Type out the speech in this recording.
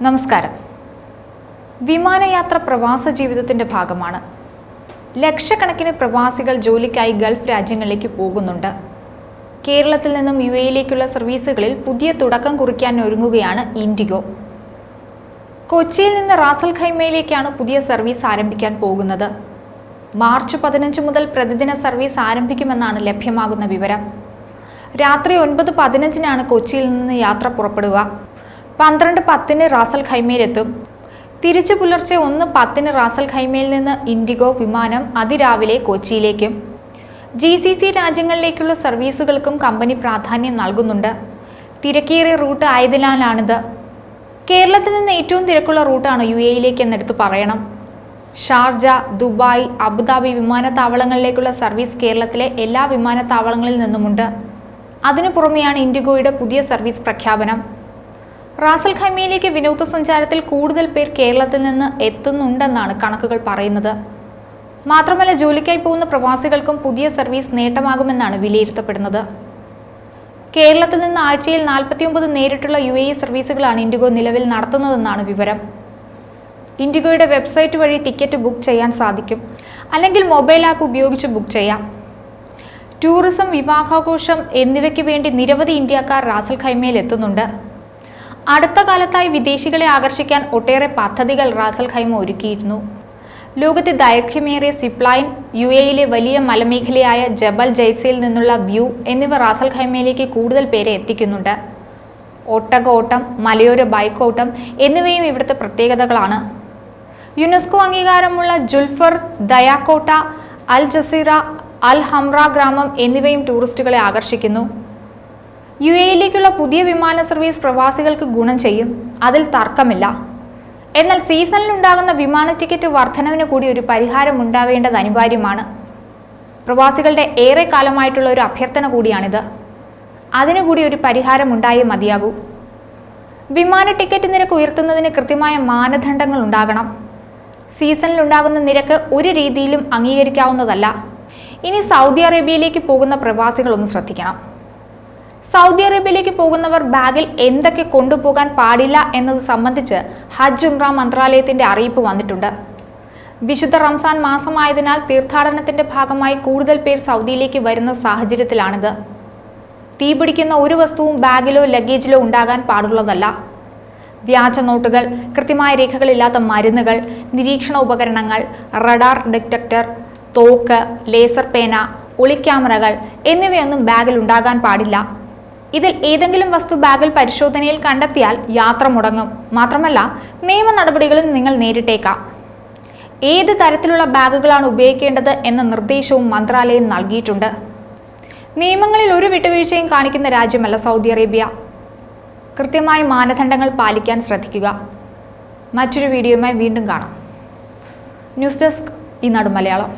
നമസ്കാരം. വിമാനയാത്ര പ്രവാസ ജീവിതത്തിന്റെ ഭാഗമാണ്. ലക്ഷക്കണക്കിന് പ്രവാസികൾ ജോലിക്കായി ഗൾഫ് രാജ്യങ്ങളിലേക്ക് പോകുന്നുണ്ട്. കേരളത്തിൽ നിന്നും UAE-യിലേക്കുള്ള സർവീസുകളിൽ പുതിയ തുടക്കം കുറിക്കാൻ ഒരുങ്ങുകയാണ് ഇൻഡിഗോ. കൊച്ചിയിൽ നിന്ന് റാസൽ ഖൈമയിലേക്കാണ് പുതിയ സർവീസ് ആരംഭിക്കാൻ പോകുന്നത്. മാർച്ച് 15 മുതൽ പ്രതിദിന സർവീസ് ആരംഭിക്കുമെന്നാണ് ലഭ്യമാകുന്ന വിവരം. രാത്രി 9:15 കൊച്ചിയിൽ നിന്ന് യാത്ര പുറപ്പെടുക. 12:10 റാസൽ ഖൈമയിലെത്തും. തിരിച്ചു പുലർച്ചെ 1:10 റാസൽ ഖൈമയിൽ നിന്ന് ഇൻഡിഗോ വിമാനം അതിരാവിലെ കൊച്ചിയിലേക്കും GCC രാജ്യങ്ങളിലേക്കുള്ള സർവീസുകൾക്കും കമ്പനി പ്രാധാന്യം നൽകുന്നുണ്ട്. തിരക്കേറിയ റൂട്ട് ആയതിനാലാണിത്. കേരളത്തിൽ നിന്ന് ഏറ്റവും തിരക്കുള്ള റൂട്ടാണ് UAE-യിലേക്ക് എന്നെടുത്ത് പറയണം. ഷാർജ, ദുബായ്, അബുദാബി വിമാനത്താവളങ്ങളിലേക്കുള്ള സർവീസ് കേരളത്തിലെ എല്ലാ വിമാനത്താവളങ്ങളിൽ നിന്നുമുണ്ട്. അതിനു പുറമെയാണ് ഇൻഡിഗോയുടെ പുതിയ സർവീസ് പ്രഖ്യാപനം. റാസൽ ഖൈമയിലേക്ക് വിനോദസഞ്ചാരത്തിൽ കൂടുതൽ പേർ കേരളത്തിൽ നിന്ന് എത്തുന്നുണ്ടെന്നാണ് കണക്കുകൾ പറയുന്നത്. മാത്രമല്ല, ജോലിക്കായി പോകുന്ന പ്രവാസികൾക്കും പുതിയ സർവീസ് നേട്ടമാകുമെന്നാണ് വിലയിരുത്തപ്പെടുന്നത്. കേരളത്തിൽ നിന്ന് ആഴ്ചയിൽ 49 നേരിട്ടുള്ള UAE സർവീസുകളാണ് ഇൻഡിഗോ നിലവിൽ നടത്തുന്നതെന്നാണ് വിവരം. ഇൻഡിഗോയുടെ വെബ്സൈറ്റ് വഴി ടിക്കറ്റ് ബുക്ക് ചെയ്യാൻ സാധിക്കും, അല്ലെങ്കിൽ മൊബൈൽ ആപ്പ് ഉപയോഗിച്ച് ബുക്ക് ചെയ്യാം. ടൂറിസം, വിവാഹാഘോഷം എന്നിവയ്ക്ക് വേണ്ടി നിരവധി ഇന്ത്യക്കാർ റാസൽ ഖൈമയിൽ എത്തുന്നുണ്ട്. അടുത്ത കാലത്തായി വിദേശികളെ ആകർഷിക്കാൻ ഒട്ടേറെ പദ്ധതികൾ റാസൽ ഖൈമ ഒരുക്കിയിരുന്നു. ലോകത്തെ ദൈർഘ്യമേറിയ സിപ്ലൈൻ, UAE-യിലെ വലിയ മലമേഖലയായ ജബൽ ജൈസയിൽ നിന്നുള്ള വ്യൂ എന്നിവ റാസൽ ഖൈമയിലേക്ക് കൂടുതൽ പേരെ എത്തിക്കുന്നുണ്ട്. ഒട്ടക ഓട്ടം, മലയോര ബൈക്ക് ഓട്ടം എന്നിവയും ഇവിടുത്തെ പ്രത്യേകതകളാണ്. യുനെസ്കോ അംഗീകാരമുള്ള ജുൽഫർ, ദയാക്കോട്ട, അൽ ജസീറ, അൽ ഹംറ ഗ്രാമം എന്നിവയും ടൂറിസ്റ്റുകളെ ആകർഷിക്കുന്നു. UAE-യിലേക്കുള്ള പുതിയ വിമാന സർവീസ് പ്രവാസികൾക്ക് ഗുണം ചെയ്യും, അതിൽ തർക്കമില്ല. എന്നാൽ സീസണിലുണ്ടാകുന്ന വിമാന ടിക്കറ്റ് വർധനവിന് കൂടി ഒരു പരിഹാരം ഉണ്ടാവേണ്ടത് അനിവാര്യമാണ്. പ്രവാസികളുടെ ഏറെ കാലമായിട്ടുള്ള ഒരു അഭ്യർത്ഥന കൂടിയാണിത്. അതിനുകൂടി ഒരു പരിഹാരം ഉണ്ടായേ മതിയാകൂ. വിമാന ടിക്കറ്റ് നിരക്ക് ഉയർത്തുന്നതിന് കൃത്യമായ മാനദണ്ഡങ്ങൾ ഉണ്ടാകണം. സീസണിലുണ്ടാകുന്ന നിരക്ക് ഒരു രീതിയിലും അംഗീകരിക്കാവുന്നതല്ല. ഇനി സൗദി അറേബ്യയിലേക്ക് പോകുന്ന പ്രവാസികളൊന്ന് ശ്രദ്ധിക്കണം. സൗദി അറേബ്യയിലേക്ക് പോകുന്നവർ ബാഗിൽ എന്തൊക്കെ കൊണ്ടുപോകാൻ പാടില്ല എന്നത് സംബന്ധിച്ച് ഹജ്ജ് ഉംറ മന്ത്രാലയത്തിന്റെ അറിയിപ്പ് വന്നിട്ടുണ്ട്. വിശുദ്ധ റംസാൻ മാസമായതിനാൽ തീർത്ഥാടനത്തിന്റെ ഭാഗമായി കൂടുതൽ പേർ സൗദിയിലേക്ക് വരുന്ന സാഹചര്യത്തിലാണിത്. തീപിടിക്കുന്ന ഒരു വസ്തുവും ബാഗിലോ ലഗേജിലോ ഉണ്ടാകാൻ പാടുള്ളതല്ല. വ്യാജ നോട്ടുകൾ, കൃത്യമായ രേഖകളില്ലാത്ത മരുന്നുകൾ, നിരീക്ഷണ ഉപകരണങ്ങൾ, റഡാർ ഡിറ്റക്ടർ, തോക്ക്, ലേസർ പേന, ഒളിക്യാമറകൾ എന്നിവയൊന്നും ബാഗിൽ ഉണ്ടാകാൻ പാടില്ല. ഇതിൽ ഏതെങ്കിലും വസ്തു ബാഗിൽ പരിശോധനയിൽ കണ്ടെത്തിയാൽ യാത്ര മുടങ്ങും. മാത്രമല്ല, നിയമ നടപടികളും നിങ്ങൾ നേരിട്ടേക്കാം. ഏത് തരത്തിലുള്ള ബാഗുകളാണ് ഉപയോഗിക്കേണ്ടത് എന്ന നിർദ്ദേശവും മന്ത്രാലയം നൽകിയിട്ടുണ്ട്. നിയമങ്ങളിൽ ഒരു വിട്ടുവീഴ്ചയും കാണിക്കുന്ന രാജ്യമല്ല സൗദി അറേബ്യ. കൃത്യമായ മാനദണ്ഡങ്ങൾ പാലിക്കാൻ ശ്രദ്ധിക്കുക. മറ്റൊരു വീഡിയോയുമായി വീണ്ടും കാണാം. ന്യൂസ് ഡെസ്ക്, ഈനാട് മലയാളം.